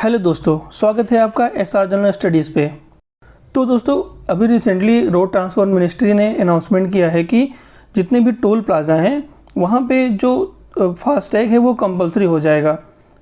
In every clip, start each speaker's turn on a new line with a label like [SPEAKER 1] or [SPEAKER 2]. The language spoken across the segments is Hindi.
[SPEAKER 1] हेलो दोस्तों, स्वागत है आपका एसआर जनरल स्टडीज़ पे। तो दोस्तों, अभी रिसेंटली रोड ट्रांसपोर्ट मिनिस्ट्री ने अनाउंसमेंट किया है कि जितने भी टोल प्लाज़ा हैं वहाँ पे जो फास्टैग है वो कंपलसरी हो जाएगा।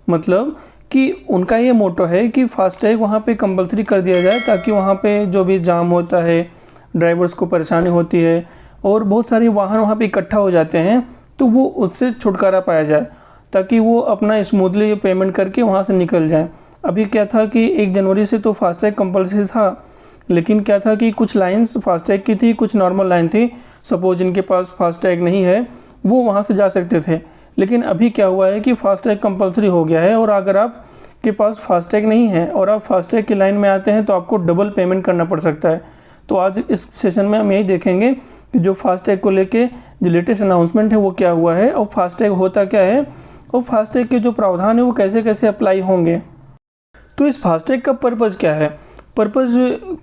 [SPEAKER 1] मतलब कि उनका ये मोटो है कि फास्टैग वहाँ पे कंपलसरी कर दिया जाए ताकि वहाँ पे जो भी जाम होता है, ड्राइवर्स को परेशानी होती है और बहुत सारे वाहन वहाँ पे इकट्ठा हो जाते हैं, तो वो उससे छुटकारा पाया जाए ताकि वो अपना स्मूथली पेमेंट करके वहाँ से निकल जाएं। अभी क्या था कि 1 जनवरी से तो फास्टैग कंपलसरी था, लेकिन क्या था कि कुछ लाइंस फास्टैग की थी, कुछ नॉर्मल लाइन थी। सपोज जिनके पास फास्टैग नहीं है वो वहाँ से जा सकते थे। लेकिन अभी क्या हुआ है कि फास्टैग कंपलसरी हो गया है और अगर आप के पास फास्टैग नहीं है और आप फास्टैग की लाइन में आते हैं तो आपको डबल पेमेंट करना पड़ सकता है। तो आज इस सेशन में हम यही देखेंगे कि जो फास्टैग को लेके जो लेटेस्ट अनाउंसमेंट है वो क्या हुआ है और फास्टैग होता क्या है और फास्टैग के जो प्रावधान है वो कैसे कैसे अप्लाई होंगे। तो इस फास्टैग का पर्पज़ क्या है? पर्पज़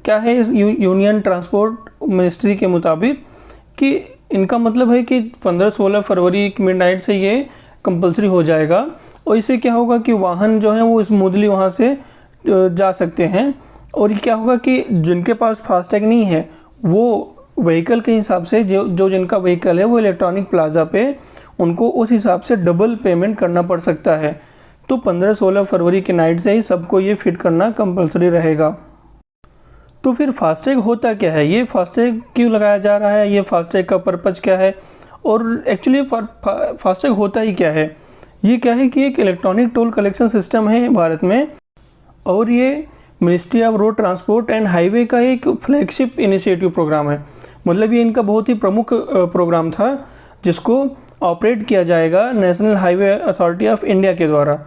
[SPEAKER 1] क्या है इस यूनियन ट्रांसपोर्ट मिनिस्ट्री के मुताबिक कि इनका मतलब है कि 15-16 फरवरी मिडनाइट से ये कंपलसरी हो जाएगा और इससे क्या होगा कि वाहन जो हैं वो स्मूथली वहाँ से जा सकते हैं। और ये क्या होगा कि जिनके पास फास्टैग नहीं है वो व्हीकल के हिसाब से जो जिनका व्हीकल है वो इलेक्ट्रॉनिक प्लाज़ा पे उनको उस हिसाब से डबल पेमेंट करना पड़ सकता है। तो 15-16 फरवरी के नाइट से ही सबको ये फिट करना कंपलसरी रहेगा। तो फिर फास्टैग होता क्या है, ये फास्टैग क्यों लगाया जा रहा है, ये फास्टैग का पर्पज़ क्या है और एक्चुअली फास्टैग होता ही क्या है? ये क्या है कि एक इलेक्ट्रॉनिक टोल कलेक्शन सिस्टम है भारत में और ये ministry of road transport and highway का एक फ्लैगशिप इनिशिएटिव प्रोग्राम है। मतलब ये इनका बहुत ही प्रमुख प्रोग्राम था जिसको ऑपरेट किया जाएगा national highway authority of India के द्वारा।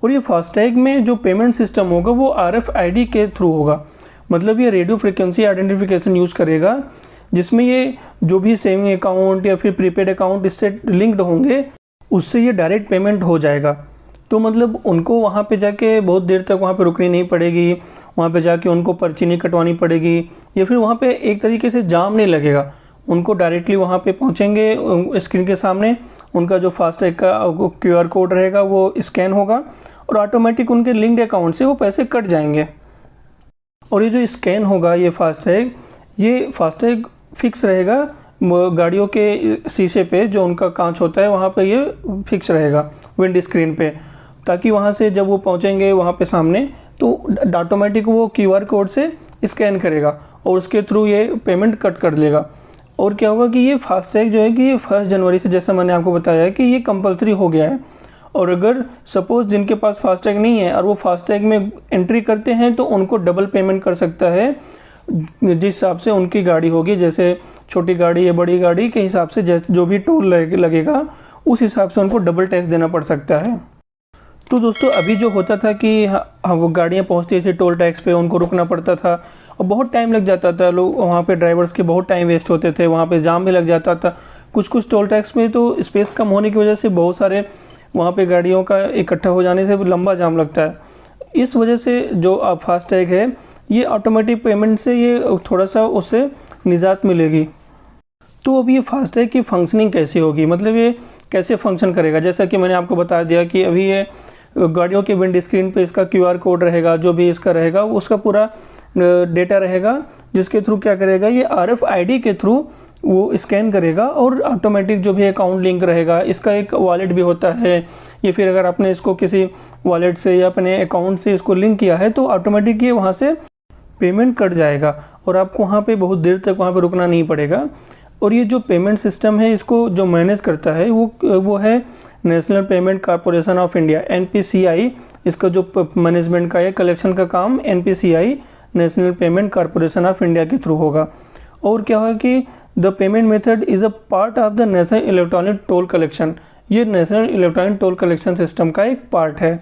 [SPEAKER 1] और ये फास्टैग में जो पेमेंट सिस्टम होगा वो RFID के थ्रू होगा। मतलब ये रेडियो फ्रिक्वेंसी आइडेंटिफिकेशन यूज़ करेगा जिसमें ये जो भी सेविंग अकाउंट या फिर प्रीपेड अकाउंट इससे लिंक्ड होंगे उससे ये डायरेक्ट पेमेंट हो जाएगा। तो मतलब उनको वहाँ पे जाके बहुत देर तक वहाँ पे रुकनी नहीं पड़ेगी, वहाँ पे जाके उनको पर्ची नहीं कटवानी पड़ेगी या फिर वहाँ पे एक तरीके से जाम नहीं लगेगा। उनको डायरेक्टली वहाँ पे पहुँचेंगे, स्क्रीन के सामने उनका जो फास्टैग का QR कोड रहेगा वो स्कैन होगा और ऑटोमेटिक उनके लिंक्ड अकाउंट से वो पैसे कट जाएंगे। और ये जो स्कैन होगा ये फास्टैग फिक्स रहेगा गाड़ियों के शीशे पे, जो उनका कांच होता है वहाँ पे ये फिक्स रहेगा विंड स्क्रीन पे, ताकि वहाँ से जब वो पहुँचेंगे वहाँ पे सामने तो ऑटोमेटिक वो QR कोड से स्कैन करेगा और उसके थ्रू ये पेमेंट कट कर लेगा। और क्या होगा कि ये फास्टैग जो है कि ये 1 जनवरी से, जैसा मैंने आपको बताया है कि ये कंपलसरी हो गया है। और अगर सपोज़ जिनके पास फास्टैग नहीं है और वो फास्टैग में एंट्री करते हैं तो उनको डबल पेमेंट कर सकता है जिस हिसाब से उनकी गाड़ी होगी। जैसे छोटी गाड़ी या बड़ी गाड़ी के हिसाब से जो भी टोल लगेगा उस हिसाब से उनको डबल टैक्स देना पड़ सकता है। तो दोस्तों, अभी जो होता था कि वो गाड़ियाँ पहुँचती थी टोल टैक्स पे, उनको रुकना पड़ता था और बहुत टाइम लग जाता था। लोग वहाँ पे ड्राइवर्स के बहुत टाइम वेस्ट होते थे, वहाँ पे जाम भी लग जाता था। कुछ टोल टैक्स में तो स्पेस कम होने की वजह से बहुत सारे वहाँ पे गाड़ियों का इकट्ठा हो जाने से लंबा जाम लगता है। इस वजह से जो आप फास्टैग है ये ऑटोमेटिक पेमेंट से ये थोड़ा सा उससे निजात मिलेगी। तो अब ये फास्टैग की फंक्शनिंग कैसी होगी, मतलब ये कैसे फंक्शन करेगा? जैसा कि मैंने आपको बता दिया कि अभी ये गाड़ियों के विंड स्क्रीन पे इसका QR कोड रहेगा, जो भी इसका रहेगा उसका पूरा डेटा रहेगा, जिसके थ्रू क्या करेगा ये RFID के थ्रू वो स्कैन करेगा और ऑटोमेटिक जो भी अकाउंट लिंक रहेगा, इसका एक वॉलेट भी होता है, या फिर अगर आपने इसको किसी वॉलेट से या अपने अकाउंट से इसको लिंक किया है तो ऑटोमेटिक ये वहाँ से पेमेंट कट जाएगा और आपको वहाँ पे बहुत देर तक वहाँ पे रुकना नहीं पड़ेगा। और ये जो पेमेंट सिस्टम है इसको जो मैनेज करता है वो है national payment corporation of India, NPCI। इसका जो मैनेजमेंट का है, कलेक्शन का काम NPCI national payment corporation of India के थ्रू होगा। और क्या होगा कि the payment method is a part of the national electronic toll collection. ये national electronic toll collection system का एक पार्ट है।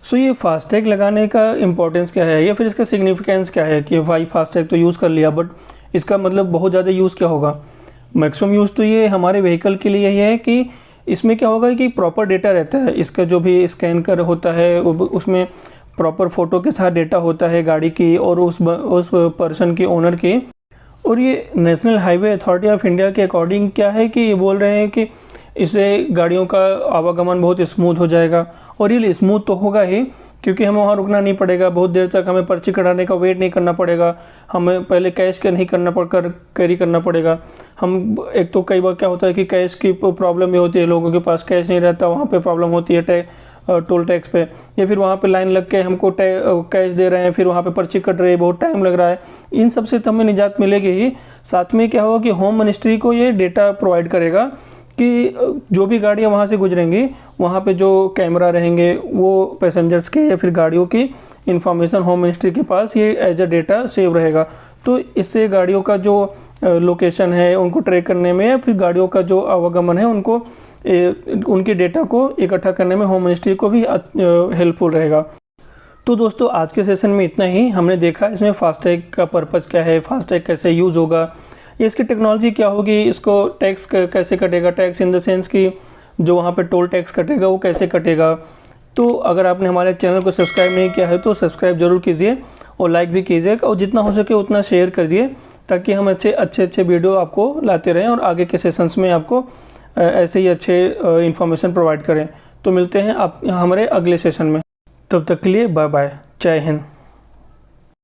[SPEAKER 1] सो ये फास्टैग लगाने का इम्पोर्टेंस क्या है या फिर इसका सिग्निफिकेंस क्या है कि भाई फास्टैग तो यूज़ कर लिया, बट इसका मतलब बहुत ज़्यादा यूज़ क्या होगा? मैक्सिमम यूज़ तो ये हमारे व्हीकल के लिए ये है कि इसमें क्या होगा कि प्रॉपर डेटा रहता है। इसका जो भी स्कैन कर होता है उसमें प्रॉपर फ़ोटो के साथ डेटा होता है गाड़ी की और उस पर्सन की, ओनर की। और ये national highway authority of India के अकॉर्डिंग क्या है कि ये बोल रहे हैं कि इससे गाड़ियों का आवागमन बहुत स्मूथ हो जाएगा और ये स्मूथ तो होगा ही, क्योंकि हमें वहाँ रुकना नहीं पड़ेगा, बहुत देर तक हमें पर्ची कटाने का वेट नहीं करना पड़ेगा, हमें पहले कैश का नहीं करना पड़कर कैरी करना पड़ेगा। हम एक तो कई बार क्या होता है कि कैश की प्रॉब्लम भी होती है, लोगों के पास कैश नहीं रहता, वहाँ पे प्रॉब्लम होती है टोल टैक्स पे, या फिर वहाँ पे लाइन लग के हमको कैश दे रहे हैं, फिर वहाँ पे पर्ची कट रही है, बहुत टाइम लग रहा है। इन सब से तो हमें निजात मिलेगी ही। साथ में क्या होगा कि होम मिनिस्ट्री को ये डेटा प्रोवाइड करेगा कि जो भी गाड़ियाँ वहाँ से गुजरेंगी वहाँ पे जो कैमरा रहेंगे वो पैसेंजर्स के या फिर गाड़ियों की इंफॉर्मेशन होम मिनिस्ट्री के पास ये एज अ डेटा सेव रहेगा। तो इससे गाड़ियों का जो लोकेशन है उनको ट्रैक करने में, या फिर गाड़ियों का जो आवागमन है उनको उनके डेटा को इकट्ठा करने में होम मिनिस्ट्री को भी हेल्पफुल रहेगा। तो दोस्तों आज के सेशन में इतना ही। हमने देखा इसमें फास्टैग का पर्पज़ क्या है, फास्टैग कैसे यूज़ होगा, इसकी टेक्नोलॉजी क्या होगी, इसको टैक्स कैसे कटेगा, टैक्स इन द सेंस कि जो वहाँ पे टोल टैक्स कटेगा वो कैसे कटेगा। तो अगर आपने हमारे चैनल को सब्सक्राइब नहीं किया है तो सब्सक्राइब जरूर कीजिए और लाइक भी कीजिएगा, और जितना हो सके उतना शेयर करिए, ताकि हम अच्छे वीडियो आपको लाते रहें और आगे के सेशंस में आपको ऐसे ही अच्छे इन्फॉर्मेशन प्रोवाइड करें। तो मिलते हैं आप हमारे अगले सेशन में, तब तक के लिए बाय बाय, जय हिंद।